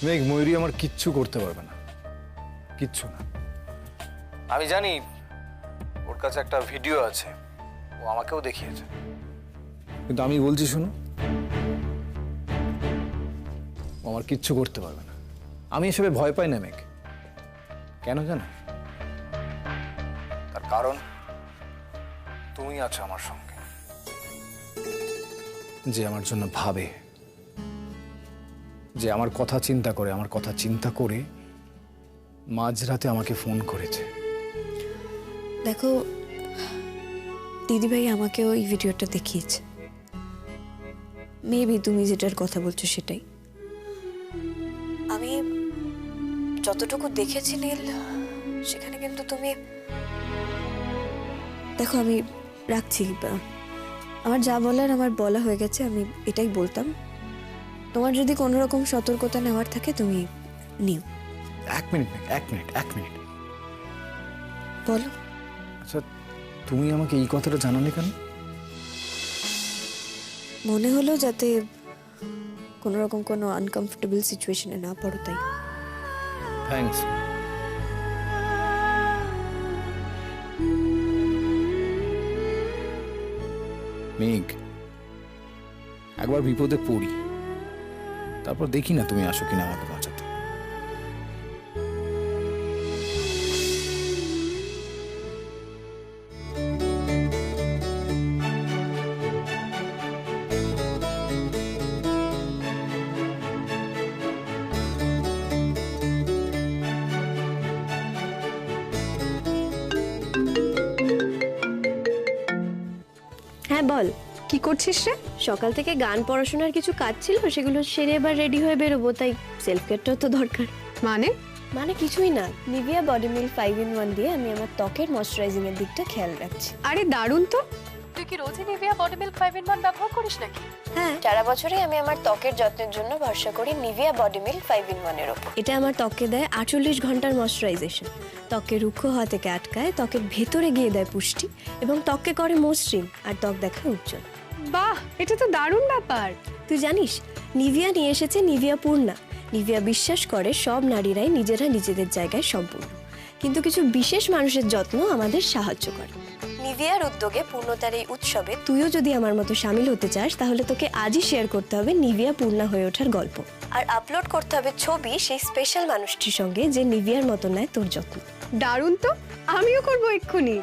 মেঘ, ময়ূরী আমার কিচ্ছু করতে পারবে না, কিচ্ছু না। আমি জানি ওর কাছে একটা ভিডিও আছে, ও আমাকেও দেখিয়েছে, কিন্তু আমি বলছি শোনো, ও আমার কিচ্ছু করতে পারবে না। আমি এসবে ভয় পাই না মেঘ। কেন জানো? তার কারণ তুমি আছো আমার সঙ্গে, যে আমার জন্য ভাবে, যে আমার কথা চিন্তা করে, আমার কথা চিন্তা করে মাঝরাতে আমাকে ফোন করেছে। দেখো, দিদিভাই আমাকেও এই ভিডিওটা দেখিয়েছে। মেবি তুমি যেটার কথা বলছো সেটাই। আমি যতটুকু দেখেছি নীল, সেখানে কিন্তু তুমি দেখো, আমি রাখছি। আমার যা বলার আমার বলা হয়ে গেছে, আমি এটাই বলতাম। তোমার যদি কোনো রকম সতর্কতা নেওয়ার থাকে তুমি নিও। এক মিনিট মেঘ, এক মিনিট। বলো। আচ্ছা, তুমি আমাকে এই কথাটা জানালে কেন? মনে হলো যাতে কোনো রকম কোনো আনকমফোর্টেবল সিচুয়েশনে না পড়ো, তাই। থ্যাঙ্কস। মেঘ, একবার বিপদে পড়ি, তারপর দেখি না তুমি আসো কিনা আমাকে বাঁচাতে। হ্যাঁ বল, কি করছিস রে? সকাল থেকে গান পড়াশোনার কিছু কাজ ছিল, সেগুলো সেরে এবার রেডি হয়ে বেরোবো, তাই সেলফ কেয়ারটাও তো দরকার। মানে? মানে কিছুই না, নিভিয়া বডি মিল 5-in-1 দিয়ে আমি আমার ত্বকের ময়শ্চারাইজিং এর দিকটা খেয়াল রাখছি। আরে দারুণ তো। তুই কি রোজই নিভিয়া বডি মিল্ক 5-in-1 ব্যবহার করিস নাকি? হ্যাঁ, সারা বছরই আমি আমার ত্বকের যত্নের জন্য ভরসা করি নিভিয়া বডি মিল 5-in-1 এর ওপর। এটা আমার ত্বকে দেয় 48 ঘন্টার ময়শ্চারাইজেশন, ত্বকে রুক্ষ হওয়া থেকে আটকায়, ত্বকের ভেতরে গিয়ে দেয় পুষ্টি, এবং ত্বককে করে মসৃণ আর ত্বক দেখায় উজ্জ্বল। বাহ, এটা তো দারুণ ব্যাপার। তুই জানিস, নিভিয়া নিয়ে এসেছে নিভিয়া পূর্ণা। নিভিয়া বিশ্বাস করে সব নারীরাই নিজেরা নিজেদের জায়গায় সম্পূর্ণ, কিন্তু কিছু বিশেষ মানুষের যত্ন আমাদের সাহায্য করে। নিভিয়ার উদ্যোগে পূর্ণতার এই উৎসবে তুইও যদি আমার মতো সামিল হতে চাস, তাহলে তোকে আজই শেয়ার করতে হবে নিভিয়া পূর্ণা হয়ে ওঠার গল্প, আর আপলোড করতে হবে ছবি সেই স্পেশাল মানুষটির সঙ্গে যে নিভিয়ার মতো নেয় তোর যত্ন। দারুণ তো, আমিও করবো এক্ষুনি।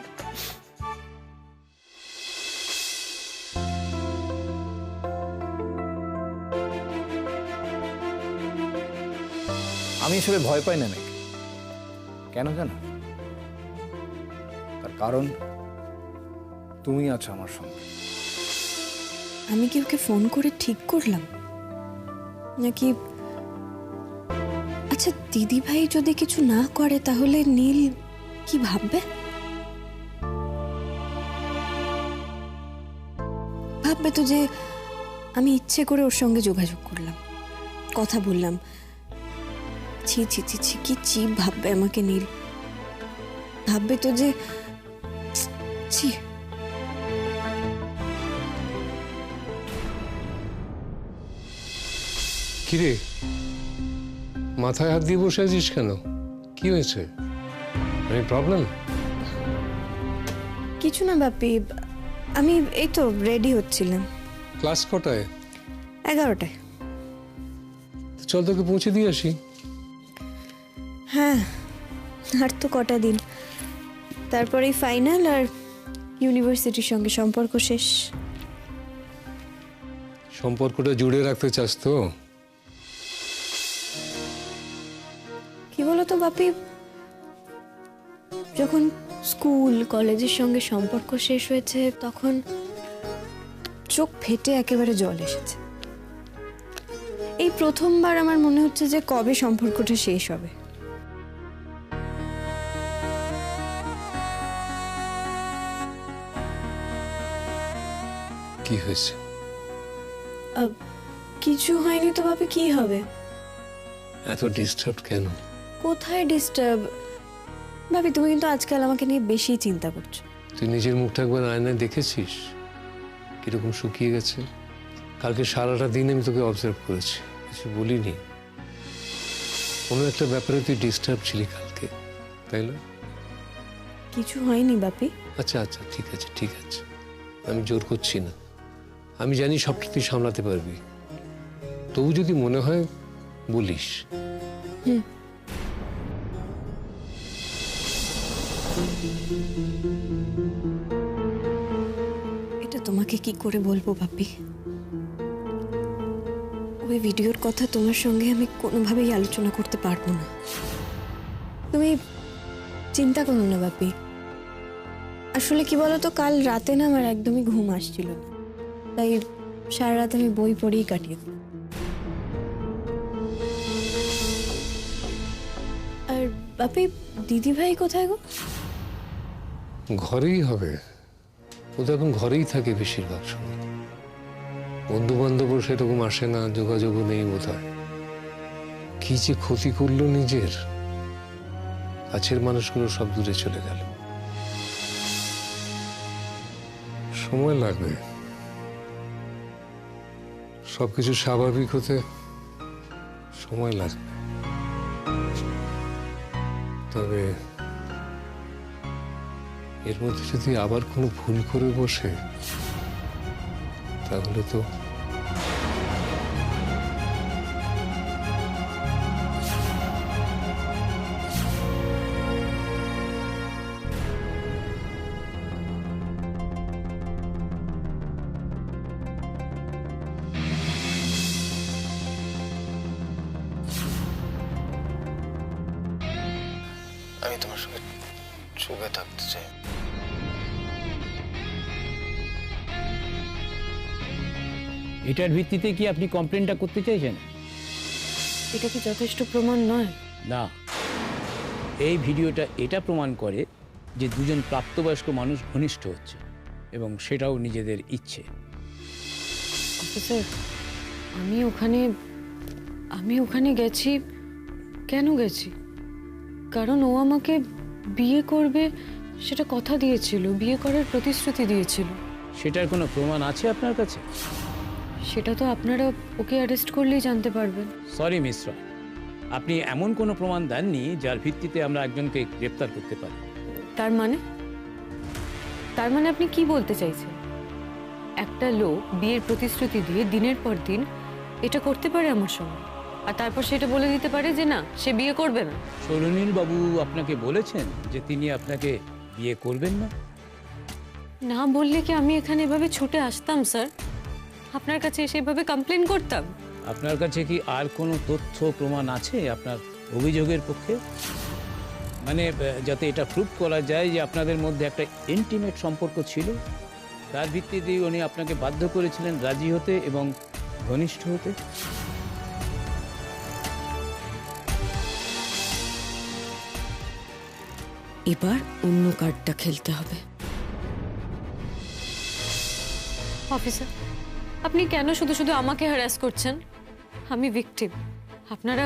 আমি এসবে ভয় পাই না মেঘ। কেন জানো? তার কারণ তুমি আছো আমার সঙ্গে। আমি কি ওকে ফোন করে ঠিক করলাম নাকি? আচ্ছা, দিদি ভাই যদি কিছু না করে তাহলে নীল কি ভাববে? ভাববে তো যে আমি ইচ্ছে করে ওর সঙ্গে যোগাযোগ করলাম, কথা বললাম। ছি ছি ছি ছি, কি চিপ ভাববে আমাকে নীল। ভাববে তো যে ছি। কিরে, মাথায় হাত দিয়ে বসে আছিস কেন? কি হয়েছে? any problem? কিছু না বাপি, আমি এই তো রেডি হচ্ছিলাম। ক্লাস কটায়? 11টায়। চল তোকে পৌঁছে দিয়ে আসি। হ্যাঁ, আর তো কটা দিন, তারপরেই ফাইনাল, আর ইউনিভার্সিটির সঙ্গে সম্পর্ক শেষ। সম্পর্কটা জুড়ে রাখতে চাস তো? কি বলতো বাপি, যখন স্কুল কলেজের সঙ্গে সম্পর্ক শেষ হয়েছে, তখন চোখ ফেটে একেবারে জল এসেছে। এই প্রথমবার আমার মনে হচ্ছে যে কবে সম্পর্কটা শেষ হবে। কি হয়েছে? কিছু হয়নি তো বাপি, কি হবে? এত ডিস্টার্ব কেন? কোথায় ডিস্টার্ব? ভাবি, তুমি কিন্তু আজকাল আমাকে নিয়ে বেশি চিন্তা করছো। তুই নিজের মুখটা একবার আয়নায় দেখেছিস কিরকম শুকিয়ে গেছে? কালকে সারাটা দিন আমি তোকে অবজার্ভ করেছি, কিছু বলিনি। কোনো একটা ব্যাপারে তুই ডিস্টার্ব ছিলি কালকে, তাই না? কিছু হয়নি বাপি। আচ্ছা আচ্ছা, ঠিক আছে ঠিক আছে, আমি জোর করছি না। আমি জানি সবটা তুই সামলাতে পারবি, তবু যদি মনে হয় বলিস। এটা তোমাকে কি করে বলবো বাপি? ওই ভিডিওর কথা তোমার সঙ্গে আমি কোনোভাবেই আলোচনা করতে পারবো না। তুমি চিন্তা করো না বাপি। আসলে কি বলতো, কাল রাতে না আমার একদমই ঘুম আসছিল না, তাই সারা রাত আমি বই পড়েই কাটিয়ে দিই। আর বাপি, দিদি ভাই কোথায় গো? ঘরেই হবে, ও তো এখন ঘরেই থাকে বেশিরভাগ সময়। বন্ধু বান্ধবও সেরকম আসে না, যোগাযোগও নেই বোধ হয়। কি যে ক্ষতি করলো নিজের, কাছের মানুষগুলো সব দূরে চলে গেল। সময় লাগবে সবকিছু স্বাভাবিক হতে, সময় লাগবে। তবে এর মধ্যে যদি আবার কোনো ভুল করে বসে, তাহলে তো আমি তোমার সঙ্গে চুপে থাকতে চাই। এটার ভিত্তিতে কি আপনি কমপ্লেনটা করতে চাইছেন? এটা কি যথেষ্ট প্রমাণ নয়? না, এই ভিডিওটা এটা প্রমাণ করে যে দুজন প্রাপ্তবয়স্ক মানুষ ঘনিষ্ঠ হচ্ছে, এবং সেটাও নিজেদের ইচ্ছে। অফিসার, আমি ওখানে গেছি। কেন গেছি? কারণ ও আমাকে বিয়ে করবে সেটা কথা দিয়েছিল, বিয়ে করার প্রতিশ্রুতি দিয়েছিল। সেটার কোনো প্রমাণ আছে আপনার কাছে? সেটা তো আপনারা ওকে অ্যারেস্ট করলেই জানতে পারবেন। সরি মিশ্রা, আপনি এমন কোনো প্রমাণ দেননি যার ভিত্তিতে আমরা একজনকে গ্রেপ্তার করতে পারি। তার মানে আপনি কি বলতে চাইছেন? একটা লোক বিয়ের প্রতিশ্রুতি দিয়ে দিনের পর দিন এটা করতে পারে আমার সঙ্গে, আর তারপর সেটা বলে দিতে পারে যে না, সে বিয়ে করবে না? সৌরনীল বাবু আপনাকে বলেছেন যে তিনি আপনাকে বিয়ে করবেন না? না বললে কি আমি এখানে এভাবে ছুটে আসতাম স্যার? আপনার কাছে এসে এভাবে কমপ্লেন করতাম? আপনার কাছে কি আর কোনো তথ্য প্রমাণ আছে আপনার অভিযোগের পক্ষে? মানে যাতে এটা প্রুভ করা যায় যে আপনাদের মধ্যে একটা ইন্টিমেট সম্পর্ক ছিল, তার ভিত্তিতেই উনি আপনাকে বাধ্য করেছিলেন রাজি হতে এবং ঘনিষ্ঠ হতে? এবার অন্য কার্ডটা খেলতে হবে। অফিসার, আপনি কেন শুধু শুধু আমাকে হ্যারাস করছেন? আমি ভিকটিম, আপনারা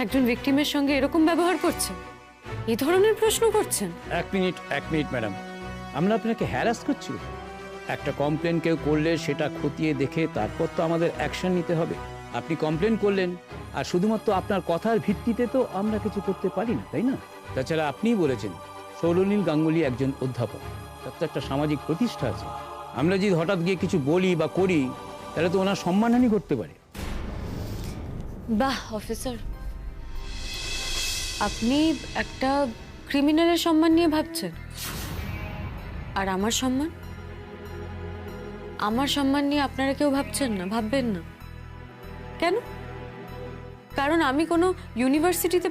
একজন ভিকটিমের সঙ্গে এরকম ব্যবহার করছেন, এই ধরনের প্রশ্ন করছেন? এক মিনিট ম্যাডাম, আমরা আপনাকে হ্যারাস করছি? একটা কমপ্লেন কেউ করলে সেটা খতিয়ে দেখে তারপর তো আমাদের অ্যাকশন নিতে হবে। আপনি কমপ্লেন করলেন, আর শুধুমাত্র আপনার কথার ভিত্তিতে তো আমরা কিছু করতে পারি না, তাই না? তাছাড়া আপনিই বলেছেন সৌরনীল গাঙ্গুলি একজন অধ্যাপক, তার তো একটা সামাজিক প্রতিষ্ঠা আছে। আমরা যদি হঠাৎ গিয়ে কিছু বলি বা করি, তাহলে তো ওনার সম্মানহানি করতে পারে। বাহ অফিসার, আপনি একটা ক্রিমিনালের সম্মান নিয়ে ভাবছেন, আর আমার সম্মান নিয়ে আপনারা কেউ ভাবছেন না, ভাববেন না। কেন? কারণ আমি কোনো ইউনিভার্সিটিতে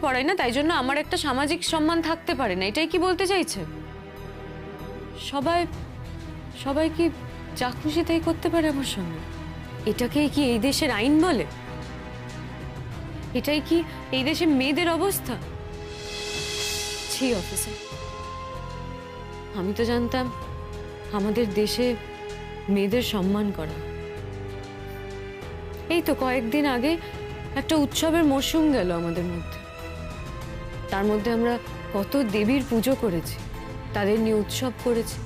পড়াই না। তাই জন্য আমার একটা সামাজিক সম্মান থাকতে পারে না, এটাই কি বলতে চাইছেন? সবাই কি যা খুশি তাই করতে পারে আমার সঙ্গে? এটাকেই কি এই দেশের আইন বলে? এটাই কি এই দেশে মেয়েদের অবস্থা? ছি অফিসার, আমি তো জানতাম আমাদের দেশে মেয়েদের সম্মান করা। এই তো কয়েকদিন আগে একটা উৎসবের মরশুম গেল আমাদের মধ্যে, তার মধ্যে আমরা কত দেবীর পুজো করেছি, তাদের নিয়ে উৎসব করেছি।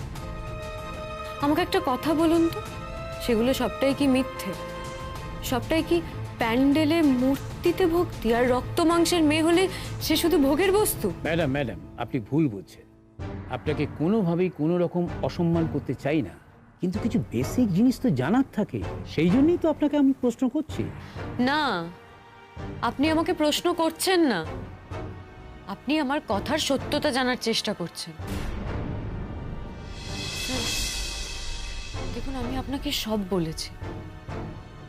আমাকে একটা কথা বলুন তো, সেগুলো সবটাই কি মিথ্যে? সবটাই কি প্যান্ডেলে মূর্তিতে ভক্তি, আর রক্ত মাংসের মেয়ে হলে সে শুধু ভোগের বস্তু? ম্যাডাম ম্যাডাম, আপনি ভুল বুঝছেন। আপনাকে কোনোভাবেই কোনো রকম অসম্মান করতে চাই না, কিন্তু কিছু বেসিক জিনিস তো জানার থাকে, সেই জন্যই তো আপনাকে আমি প্রশ্ন করছি। না, আপনি আমাকে প্রশ্ন করছেন না, আপনি আমার কথার সত্যতা জানার চেষ্টা করছেন। দেখুন, আমি আপনাকে সব বলেছি,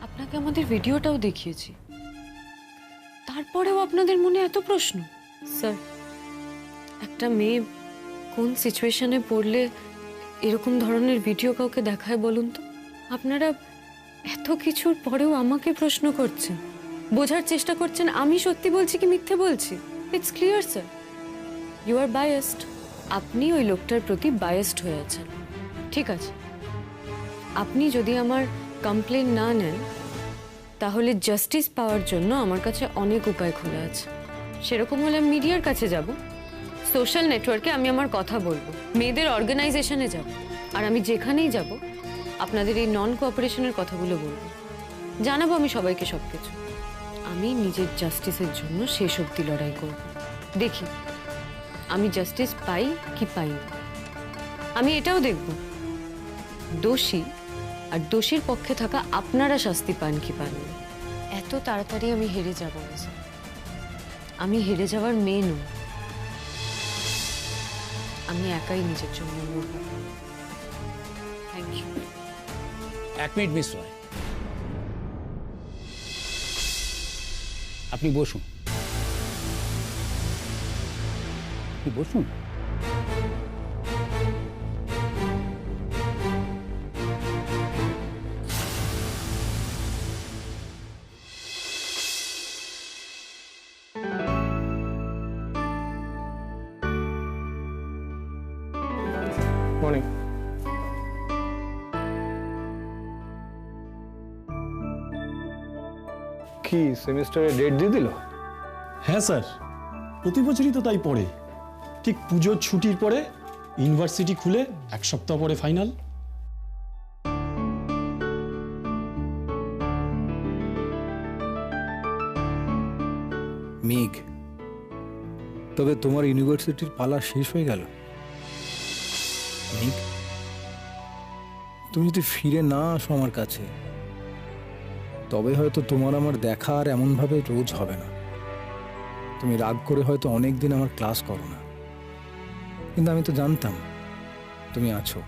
আপনাকে আমাদের ভিডিওটাও দেখিয়েছি, তারপরেও আপনাদের মনে এত প্রশ্ন। স্যার, একটা মেয়ে কোন সিচুয়েশনে পড়লে এরকম ধরনের ভিডিও কাউকে দেখায় বলুন তো? আপনারা এত কিছুর পরেও আমাকে প্রশ্ন করছেন, বোঝার চেষ্টা করছেন আমি সত্যি বলছি কি মিথ্যে বলছি। It's clear sir, you are biased. আপনি ওই লোকটার প্রতি বায়াসড হয়ে আছেন। ঠিক আছে, আপনি যদি আমার কমপ্লেন না নেন, তাহলে জাস্টিস পাওয়ার জন্য আমার কাছে অনেক উপায় খোলা আছে। সেরকম হলে আমি মিডিয়ার কাছে যাব, সোশ্যাল নেটওয়ার্কে আমি আমার কথা বলবো, মেয়েদের অর্গানাইজেশনে যাব, আর আমি যেখানেই যাব আপনাদের এই নন কোঅপারেশনের কথাগুলো বলবো, জানাবো আমি সবাইকে সবকিছু। আমি নিজের জাস্টিসের জন্য শেষ অবধি লড়াই করব। দেখি আমি জাস্টিস পাই কি পাই না। আমি এটাও দেখব দোষী আর দোষীর পক্ষে থাকা আপনারা শাস্তি পান কি পান না। এত তাড়াতাড়ি আমি হেরে যাব না স্যার, আমি হেরে যাওয়ার মেয়ে নই, আমি একাই নিজের জন্য লড়ব। Thank you. 1 minute miss Roy, আপনি বসুন, আপনি বসুন। মর্নিং। কি সেমিস্টারে ডেট দিয়ে দিল? হ্যাঁ স্যার, প্রতি বছরই তো তাই পড়ে। ঠিক পুজোর ছুটির পরে ইউনিভার্সিটি খুলে 1 সপ্তাহ পরে ফাইনাল। মেঘ, তবে তোমার ইউনিভার্সিটির পালা শেষ হয়ে গেল। মেঘ, তুমি যদি ফিরে না আসো আমার কাছে, তবে হয়তো তোমার আমার দেখা আর এমনভাবে রোজ হবে না। তুমি রাগ করে হয়তো অনেক দিন আমার ক্লাস করো না, কিন্তু আমি তো জানতাম তুমি আছো,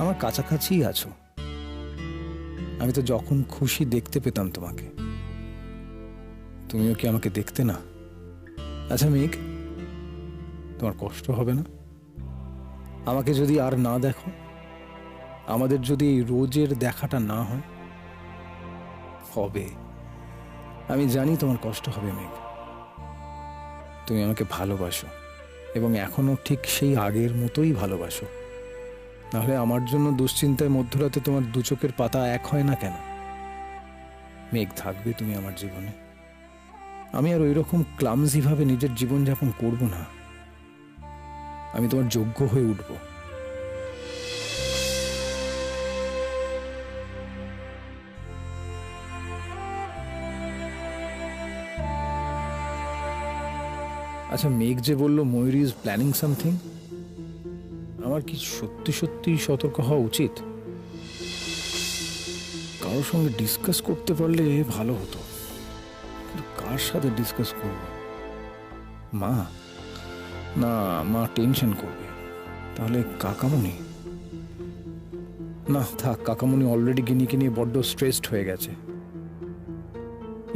আমার কাছাকাছিই আছো। আমি তো যখন খুশি দেখতে পেতাম তোমাকে, তুমিও কি আমাকে দেখতে না? আচ্ছা মেঘ, তোমার কষ্ট হবে না আমাকে যদি আর না দেখো? আমাদের যদি এই রোজের দেখাটা না হয়? হবে, আমি জানি তোমার কষ্ট হবে মেঘ। তুমি আমাকে ভালোবাসো, এবং এখনো ঠিক সেই আগের মতোই ভালোবাসো। নাহলে আমার জন্য দুশ্চিন্তায় মধ্যরাতে তোমার 2 চোখের পাতা এক হয় না কেন? মেঘ, থাকবে তুমি আমার জীবনে। আমি আর ওই রকম ক্লামজি ভাবে নিজের জীবনযাপন করব না। আমি তোমার যোগ্য হয়ে উঠব। আচ্ছা, মেঘ যে বলল ময়ূর ইজ প্ল্যানিং সামথিং, আমার কি সত্যি সত্যি সতর্ক হওয়া উচিত? কারোর সঙ্গে ডিসকাস করতে পারলে ভালো হতো, কিন্তু কার সাথে ডিসকাস করব? মা? না, মা টেনশন করবে। তাহলে কাকামণি? না থাক, কাকামণি অলরেডি গিনিকে নিয়ে বড্ড স্ট্রেসড হয়ে গেছে।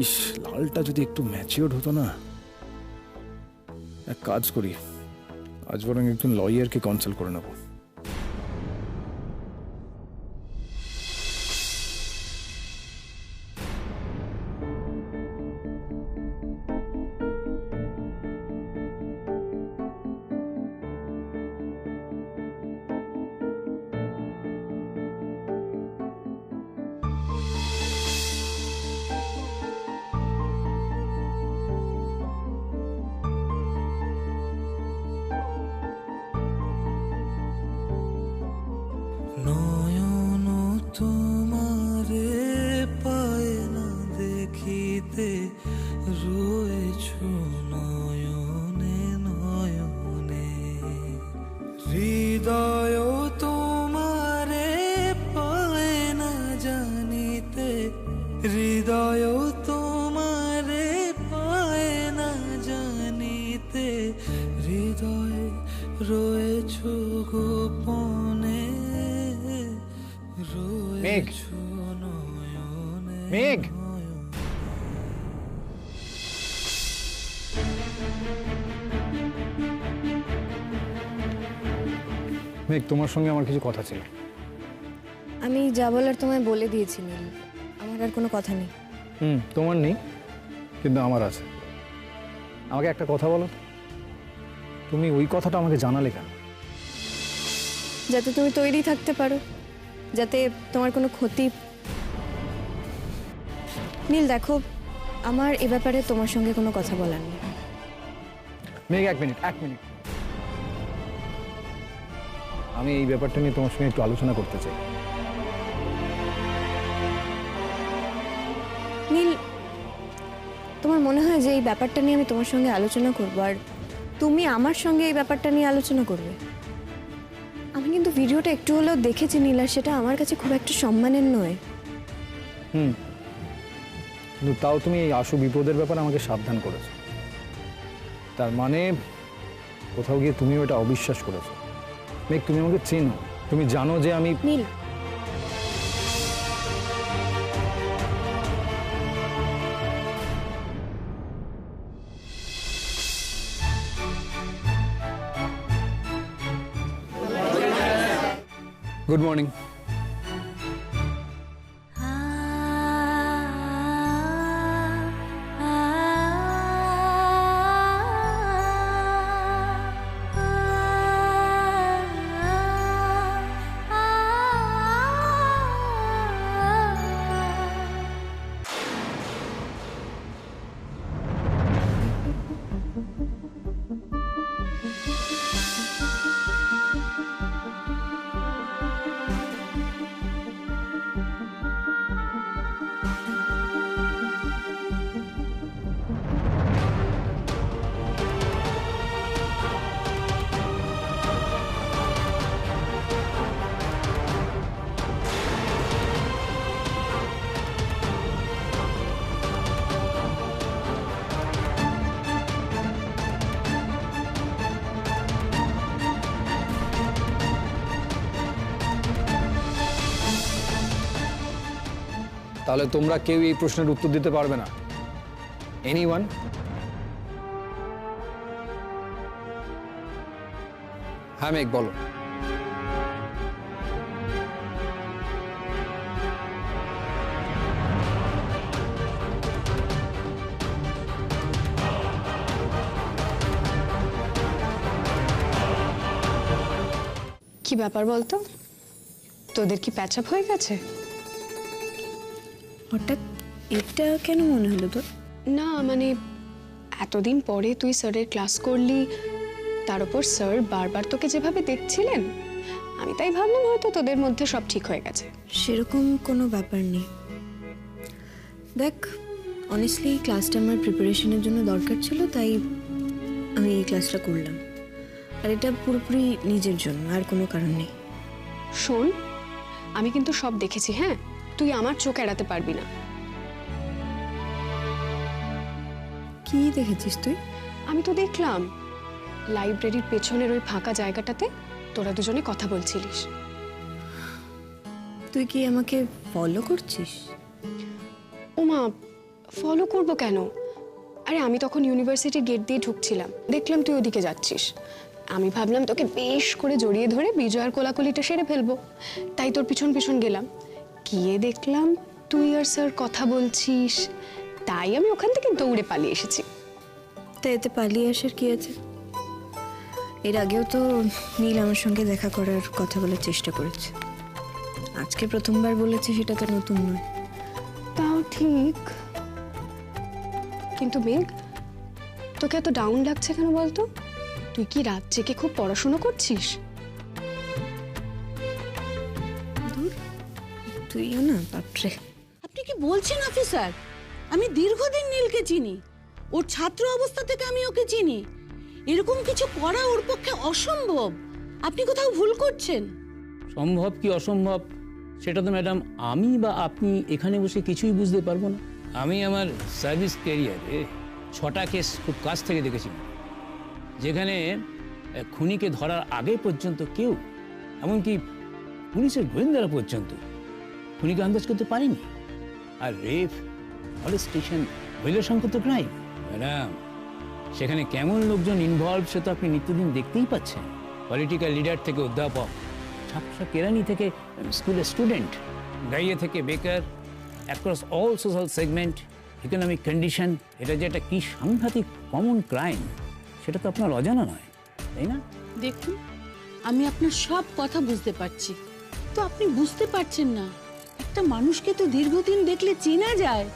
ইস, লালটা যদি একটু ম্যাচিওর্ড হতো না। এক কাজ করি, আজ বরং একজন লয়ারকে কনসাল্ট করে নেব। মেঘ, মেঘ, তোমার সঙ্গে আমার কিছু কথা ছিল। আমি যা বলার তোমায় বলে দিয়েছি নীল, আমার আর কোনো কথা নেই। তোমার নেই, কিন্তু আমার আছে। আমাকে একটা কথা বলো, তুমি ওই কথাটা আমাকে জানালে কেন? যাতে তুমি তৈরি থাকতে পারো, যাতে তোমার কোনো ক্ষতি। নীল দেখো, আমার এ ব্যাপারে তোমার সঙ্গে কোনো কথা বলার নেই। মেঘ, এক মিনিট। আমি এই ব্যাপারটা নিয়ে তোমার সঙ্গে একটু আলোচনা করতে চাই। নীল, তোমার মনে হয় যে এই ব্যাপারটা নিয়ে আমি তোমার সঙ্গে আলোচনা করবো আর তুমি আমার সঙ্গে এই ব্যাপারটা নিয়ে আলোচনা করবে? আমি কিন্তু ভিডিওটা একটু হলেও দেখেছি নীল, আর সেটা আমার কাছে খুব একটা সম্মানের নয়। কিন্তু তাও তুমি এই আশু বিপদের ব্যাপারে আমাকে সাবধান করেছো। তার মানে কোথাও গিয়ে তুমিও এটা অবিশ্বাস করেছো। মেঘ, তুমি আমাকে চেনো, তুমি জানো যে আমি নীল, গুড মর্নিং। তাহলে তোমরা কেউ এই প্রশ্নের উত্তর দিতে পারবে না? এনিওয়ান? হ্যাঁ মেঘ, বলো। কি ব্যাপার বলতো, তোদের কি প্যাচ আপ হয়ে গেছে? হঠাৎ এটা কেন মনে হলো তোর? না মানে এতদিন পরে তুই স্যারের ক্লাস করলি, তার উপর স্যার বারবার তোকে যেভাবে দেখছিলেন, আমি তাই ভাবলাম হয়তো তোদের মধ্যে সব ঠিক হয়ে গেছে। সেরকম কোনো ব্যাপার নেই। দেখ, অনেস্টলি এই ক্লাসটা আমার প্রিপারেশনের জন্য দরকার ছিল, তাই আমি এই ক্লাসটা করলাম। আর এটা পুরোপুরি নিজের জন্য, আর কোনো কারণ নেই। শোন, আমি কিন্তু সব দেখেছি, হ্যাঁ? তুই আমার চোখ এড়াতে পারবি না। কি দেখেছিস তুই? আমি তো দেখলাম লাইব্রেরির পেছনের ওই ফাঁকা জায়গাটাতে তোরা দুজনে কথা বলছিলিস। তুই কি আমাকে ফলো করছিস? ওমা, ফলো করব কেন? আরে আমি তখন ইউনিভার্সিটির গেট দিয়ে ঢুকছিলাম, দেখলাম তুই ওদিকে যাচ্ছিস। আমি ভাবলাম তোকে বেশ করে জড়িয়ে ধরে বিজয়ার কোলাকুলিটা সেরে ফেলবো, তাই তোর পিছন পিছন গেলাম। গিয়ে দেখলাম তুই আর স্যার কথা বলছিস, তাই আমি ওখান থেকে দৌড়ে পালিয়ে এসেছি। তা এতে পালিয়ে আসার কি আছে? এর আগেও তো নীল আমার সঙ্গে দেখা করার কথা বলার চেষ্টা করেছে। আজকে প্রথমবার বলেছে, সেটা তো নতুন নয়। তাও ঠিক, কিন্তু মেঘ, তোকে এত ডাউন লাগছে কেন বলতো? তুই কি রাত জেগে খুব পড়াশোনা করছিস? তুইও না, বাপরে। আপনি কি বলছেন অফিসার? আমি দীর্ঘদিন নীলকে চিনি, ওর ছাত্র অবস্থা থেকে আমি ওকে চিনি। এরকম কিছু করা ওর পক্ষে অসম্ভব। আপনি কোথাও ভুল করছেন। সম্ভব কি অসম্ভব সেটা তো ম্যাডাম আমি বা আপনি এখানে বসে কিছুই বুঝতে পারবো না। আমি আমার সার্ভিস ক্যারিয়ারে 6টা কেস খুব কাছ থেকে দেখেছি, যেখানে খুনিকে ধরার আগে পর্যন্ত কেউ, এমনকি পুলিশের গোয়েন্দারা পর্যন্ত খুনিকে আন্দাজ করতে পারেনি। আর রেপ, স্টেশন, মহিলা সংকট ক্রাইম। ম্যাডাম, সেখানে কেমন লোকজন ইনভলভ সে তো আপনি নিত্যদিন দেখতেই পাচ্ছেন। পলিটিক্যাল লিডার থেকে অধ্যাপক, ছাপসা কেরানি থেকে স্কুলের স্টুডেন্ট, গাইয়ে থেকে বেকার, across all social segment, economic condition, এটা যে একটা কি সাংঘাতিক কমন ক্রাইম সেটা তো আপনার অজানা নয়, তাই না? দেখুন, আমি আপনার সব কথা বুঝতে পারছি, তো আপনি বুঝতে পারছেন না একটা মানুষকে তো দীর্ঘদিন দেখলে চেনা যায়,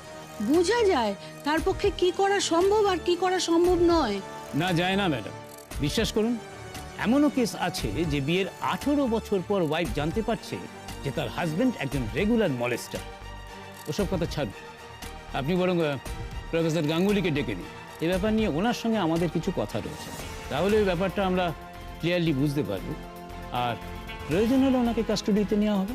বোঝা যায় তার পক্ষে কি করা সম্ভব আর কি করা সম্ভব নয়। না, যায় না ম্যাডাম, বিশ্বাস করুন। এমনও কেস আছে যে বিয়ের 18 বছর পর ওয়াইফ জানতে পারছে যে তার হাজবেন্ড একজন রেগুলার মলেস্টার। ওসব কথা ছাড়ুন, আপনি বরং প্রফেসর গাঙ্গুলিকে ডেকে দিন। এই ব্যাপার নিয়ে ওনার সঙ্গে আমাদের কিছু কথা রয়েছে, তাহলে ওই ব্যাপারটা আমরা ক্লিয়ারলি বুঝতে পারবো, আর প্রয়োজন হলে ওনাকে কাস্টডিতে নেওয়া হবে।